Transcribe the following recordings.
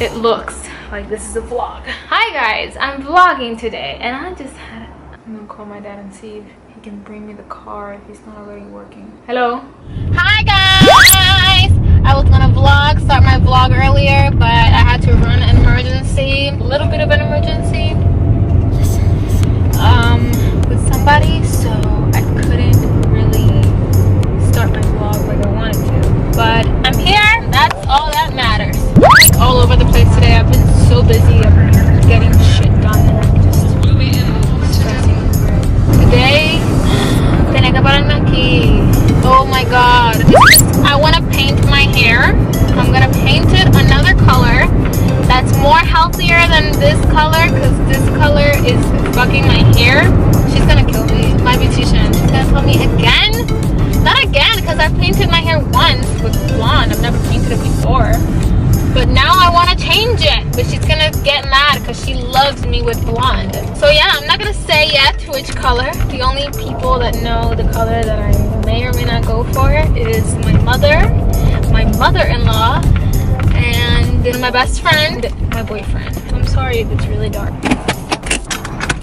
it looks like this is a vlog. Hi guys, I'm vlogging today, and I'm gonna call my dad and see if he can bring me the car if he's not already working. Hello. Hi guys, I was gonna start my vlog earlier, but I had to run an emergency, a little bit of an emergency with somebody, so I couldn't really start my vlog like I wanted to, but I'm here. That's all that matters. I'm like all over the place today. I've been so busy. I'm getting shit done, and I'm just stressing through. Today, tenga para aquí. Oh my god. I want to paint my hair. I'm gonna paint it another color that's more healthier than this color, because this color is fucking my hair. She's gonna kill me. My beautician. She's gonna tell me again. Not again, because I've painted my hair once with blonde. I've never painted it before. But now I want to change it. But she's going to get mad because she loves me with blonde. So yeah, I'm not going to say yet which color. The only people that know the color that I may or may not go for is my mother, my mother-in-law, and my best friend, my boyfriend. I'm sorry if it's really dark.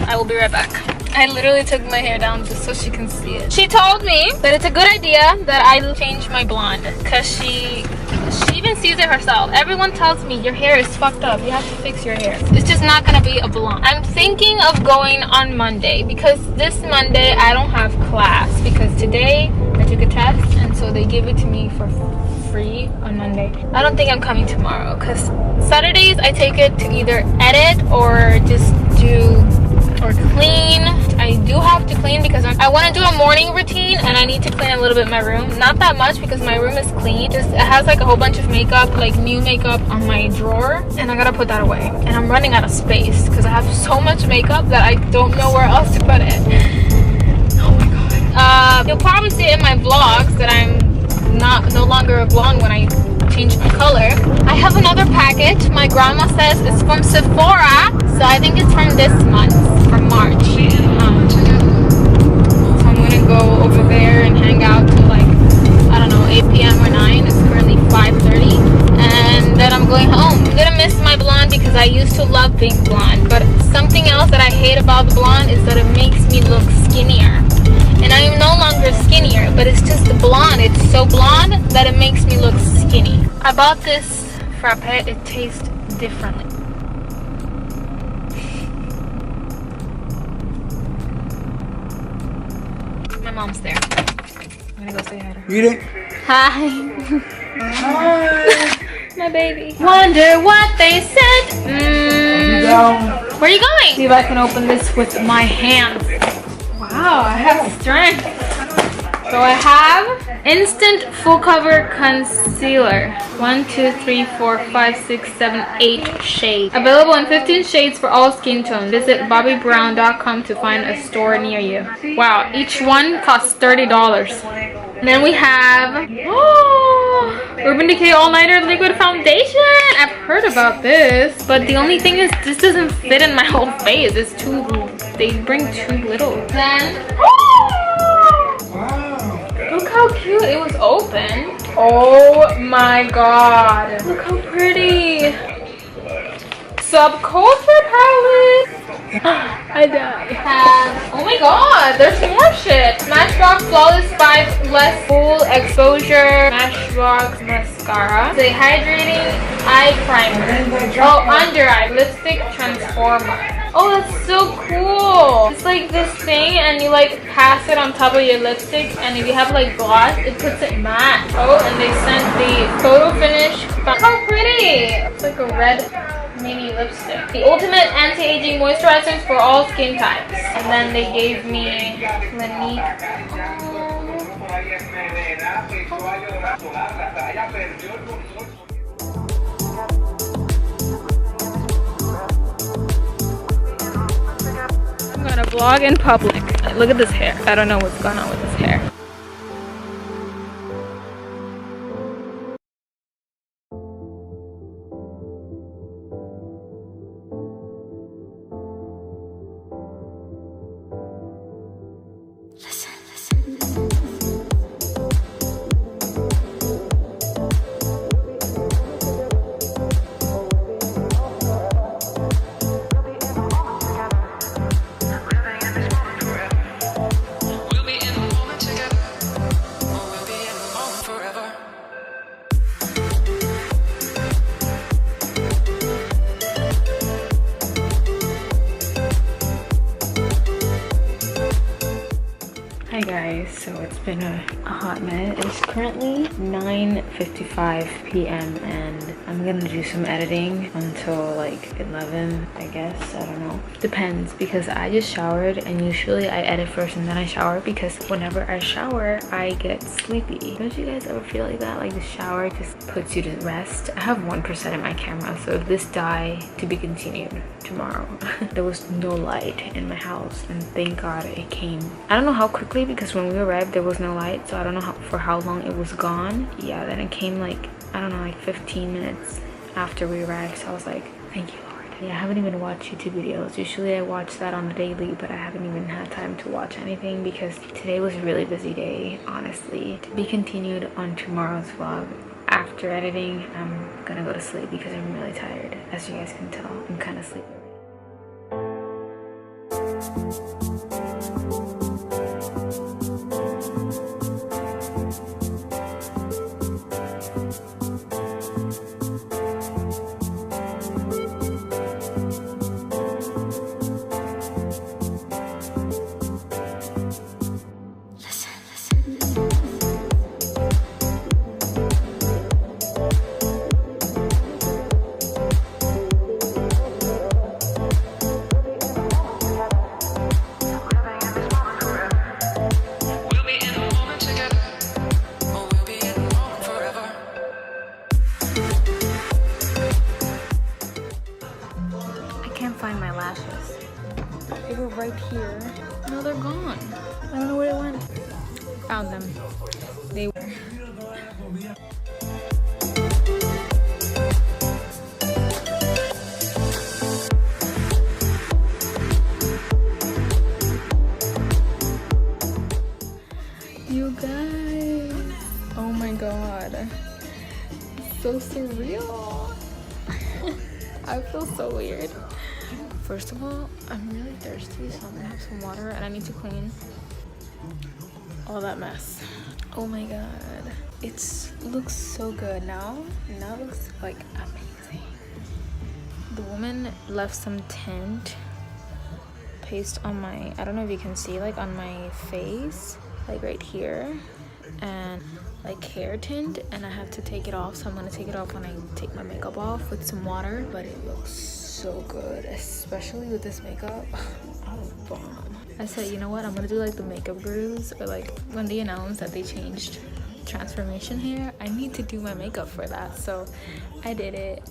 I will be right back. I literally took my hair down just so she can see it. She told me that it's a good idea that I change my blonde, because she even sees it herself. Everyone tells me your hair is fucked up, you have to fix your hair. It's just not gonna be a blonde. I'm thinking of going on Monday, because this Monday I don't have class, because today I took a test and so they give it to me for free on Monday. I don't think I'm coming tomorrow, because Saturdays I take it to either edit or just do or clean. I do have to clean because I want to do a morning routine, and I need to clean a little bit my room. Not that much, because my room is clean. Just it has like a whole bunch of makeup, like new makeup on my drawer, and I gotta put that away. And I'm running out of space because I have so much makeup that I don't know where else to put it. Oh my god. You'll probably see in my vlogs that I'm no longer a blonde when I change my color. I have another package. My grandma says it's from Sephora, so I think it's from this month, from March. So I'm gonna go over there and hang out till like, I don't know, 8 p.m. or 9. It's currently 5:30, and then I'm going home. I'm gonna miss my blonde because I used to love being blonde, but something else that I hate about the blonde is that it makes me look skinnier. And I am no longer skinnier, but it's just the blonde. It's so blonde that it makes me look skinny. I bought this frappe. It tastes differently. My mom's there. I'm gonna go say hi to her. Read it. Hi. Hi. My baby. Wonder what they said. Where are you going? See if I can open this with my hands. Wow, I have strength. So I have Instant Full Cover Concealer. 1, 2, 3, 4, 5, 6, 7, 8 shades. Available in 15 shades for all skin tones. Visit bobbybrown.com to find a store near you. Wow, each one costs $30. And then we have Urban Decay All Nighter Liquid Foundation. I've heard about this, but the only thing is this doesn't fit in my whole face. It's too, they bring too little. Then, look how cute, it was open. Oh my god, look how pretty. Subculture palette. I died. Oh my god, there's more shit. Smashbox Flawless 5 Less Full Exposure Smashbox Mascara. The hydrating eye primer. Oh, under eye lipstick transformer. Oh, that's so cool. It's like this thing, and you like pass it on top of your lipstick, and if you have like gloss, it puts it matte. Oh, and they sent the photo finish. Look how pretty. It's like a red mini lipstick. The ultimate anti-aging moisturizers for all skin types. And then they gave me Clinique. I'm gonna vlog in public. Look at this hair. I don't know what's going on with this hair. Hi guys, so it's been a hot minute. It's currently 9:55 p.m. and I'm gonna do some editing until like 11, I guess. I don't know. Depends, because I just showered and usually I edit first and then I shower, because whenever I shower I get sleepy. Don't you guys ever feel like that? Like the shower just puts you to rest. I have 1% in my camera, so if this die, to be continued tomorrow. There was no light in my house and thank God it came. I don't know how quickly, because when we arrived there was no light, so I don't know for how long it was gone. Yeah, then it came like, I don't know, like 15 minutes after we arrived, so I was like, thank you Lord. Yeah, I haven't even watched YouTube videos. Usually I watch that on the daily, but I haven't even had time to watch anything because today was a really busy day, honestly. To be continued on tomorrow's vlog. After editing, I'm gonna go to sleep because I'm really tired. As you guys can tell, I'm kind of sleepy. Find my lashes. They were right here. No, they're gone. I don't know where they went. Found them. They were. You guys. Oh my God. So surreal. I feel so weird. First of all, I'm really thirsty, so I'm gonna have some water and I need to clean all that mess. Oh my God. It looks so good now. Now it looks like amazing. The woman left some tint paste on my, I don't know if you can see, like on my face, like right here, and like hair tint, and I have to take it off, so I'm gonna take it off when I take my makeup off with some water. But it looks so good, especially with this makeup. Oh, bomb. I said, you know what, I'm gonna do like the makeup gurus, or like when they announced that they changed transformation hair, I need to do my makeup for that. So I did it.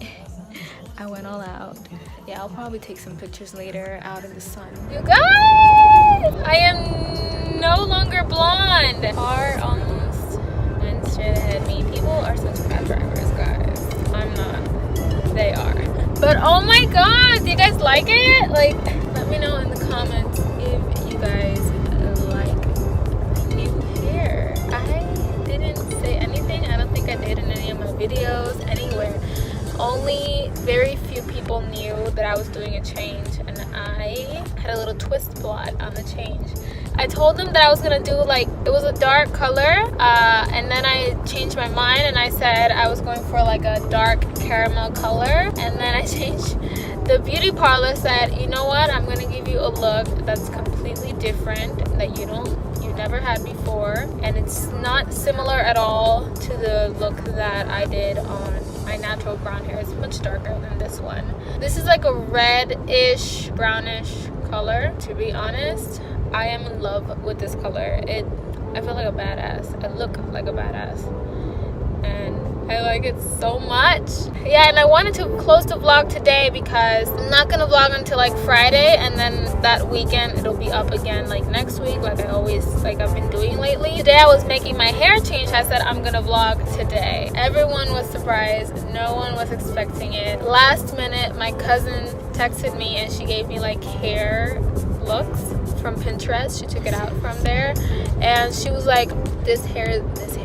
I went all out. Yeah, I'll probably take some pictures later out in the sun. You guys, I am no longer blonde. Car almost mentioned me. People are such bad drivers, guys. I'm not. They are. But oh my God, do you guys like it? Like, let me know in the comments if you guys like new hair. I didn't say anything. I don't think I did in any of my videos, anywhere. Only very few people knew that I was doing a change, and I had a little twist blot on the change. I told them that I was gonna do like, it was a dark color, and then I changed my mind and I said I was going for like a dark caramel color, and then I changed. The beauty parlor said, you know what, I'm gonna give you a look that's completely different, that you never had before, and it's not similar at all to the look that I did on my natural brown hair. It's much darker than this one. This is like a reddish brownish color. To be honest, I am in love with this color. I feel like a badass. I look like a badass, and I like it so much. Yeah, and I wanted to close the vlog today because I'm not gonna vlog until like Friday, and then that weekend it'll be up again like next week, like I've been doing lately. Today I was making my hair change. I said I'm gonna vlog today. Everyone was surprised. No one was expecting it. Last minute, my cousin texted me and she gave me like hair looks from Pinterest. She took it out from there, and she was like, this hair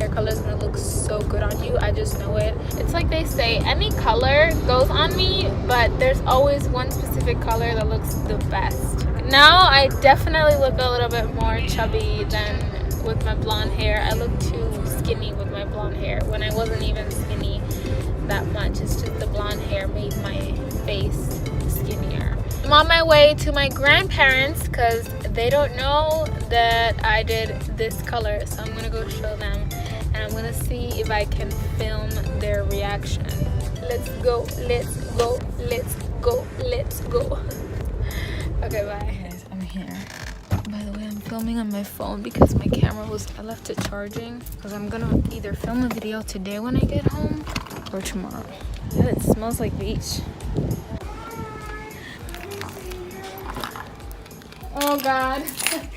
color is gonna look so good on you. I just know it. It's like they say, any color goes on me, but there's always one specific color that looks the best. Now I definitely look a little bit more chubby than with my blonde hair. I look too skinny with my blonde hair when I wasn't even skinny that much. It's just the blonde hair made my face skinnier. I'm on my way to my grandparents because they don't know that I did this color, so I'm gonna go show them and I'm gonna see if I can film their reaction. Let's go, let's go, let's go, let's go. Okay, bye. Guys, I'm here. By the way, I'm filming on my phone because my camera I left it charging, because I'm gonna either film a video today when I get home or tomorrow. Yeah, it smells like beach. Oh God.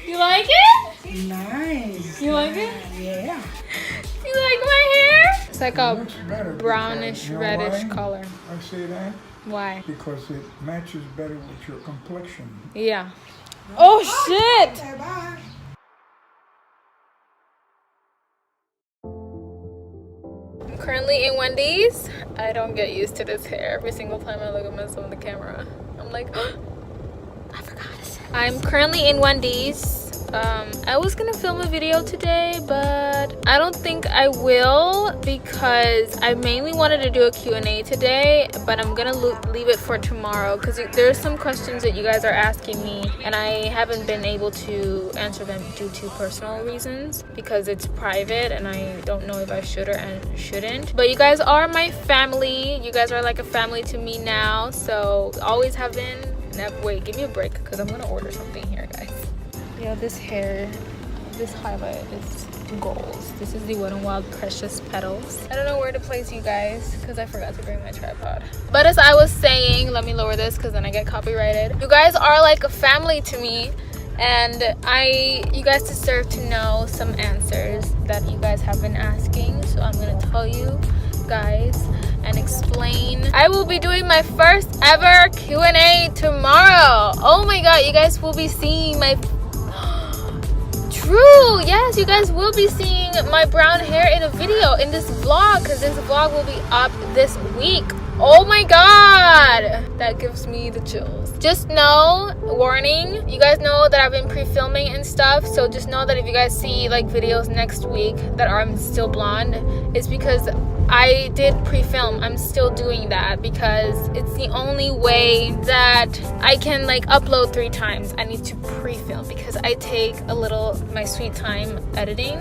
You like it? Nice. You like it? Yeah. You like my hair? It's like a Looks better brownish, because, you know reddish why color. I say that Why? because it matches better with your complexion. Yeah. Oh shit! Okay, bye. I'm currently in Wendy's. I don't get used to this hair. Every single time I look at myself on the camera, I'm like, I forgot. I'm currently in Wendy's. I was gonna film a video today, but I don't think I will because I mainly wanted to do a Q&A today, but I'm gonna leave it for tomorrow because there's some questions that you guys are asking me and I haven't been able to answer them due to personal reasons because it's private and I don't know if I should or shouldn't. But you guys are my family. You guys are like a family to me now, so always have been. Wait, give me a break because I'm gonna order something here, guys. Yo, this hair, this highlight is goals. This is the Wet n Wild Precious Petals. I don't know where to place you guys because I forgot to bring my tripod. But as I was saying, let me lower this because then I get copyrighted. You guys are like a family to me, and you guys deserve to know some answers that you guys have been asking. So I'm gonna tell you guys and explain. I will be doing my first ever Q&A tomorrow. Oh my God, you guys will be seeing my true, yes, you guys will be seeing my brown hair in a video in this vlog because this vlog will be up this week. Oh my God, that gives me the chills. Just know, warning, you guys know that I've been pre-filming and stuff, so just know that if you guys see like videos next week that I'm still blonde, it's because I did pre-film. I'm still doing that because it's the only way that I can like upload 3 times. I need to pre-film because I take my sweet time editing.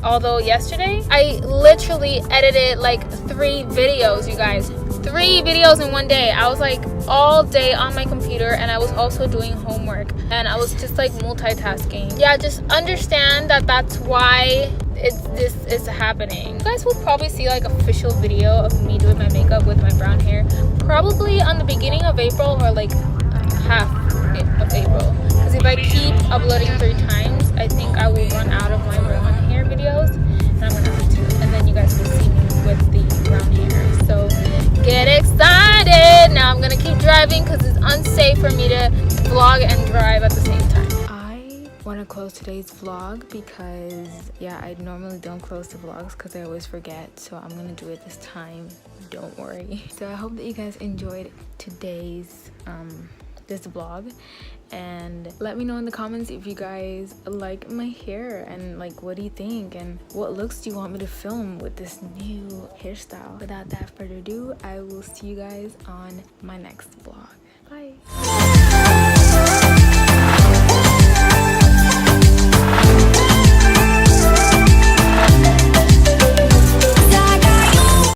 Although yesterday I literally edited like 3 videos, you guys. 3 videos in one day. I was like all day on my computer and I was also doing homework and I was just like multitasking. Yeah, just understand that that's why this is happening. You guys will probably see like official video of me doing my makeup with my brown hair probably on the beginning of April or like half of April, because if I keep uploading 3 times I think I will run out of my brown hair videos and I'm gonna have to, and then you guys will see me with the brown hair. So get excited. Now I'm gonna keep driving because it's unsafe for me to vlog and drive at the same time. I want to close today's vlog because yeah, I normally don't close the vlogs because I always forget, so I'm gonna do it this time, don't worry. So I hope that you guys enjoyed today's this vlog, and let me know in the comments if you guys like my hair and like what do you think and what looks do you want me to film with this new hairstyle. Without that further ado, I will see you guys on my next vlog. Bye.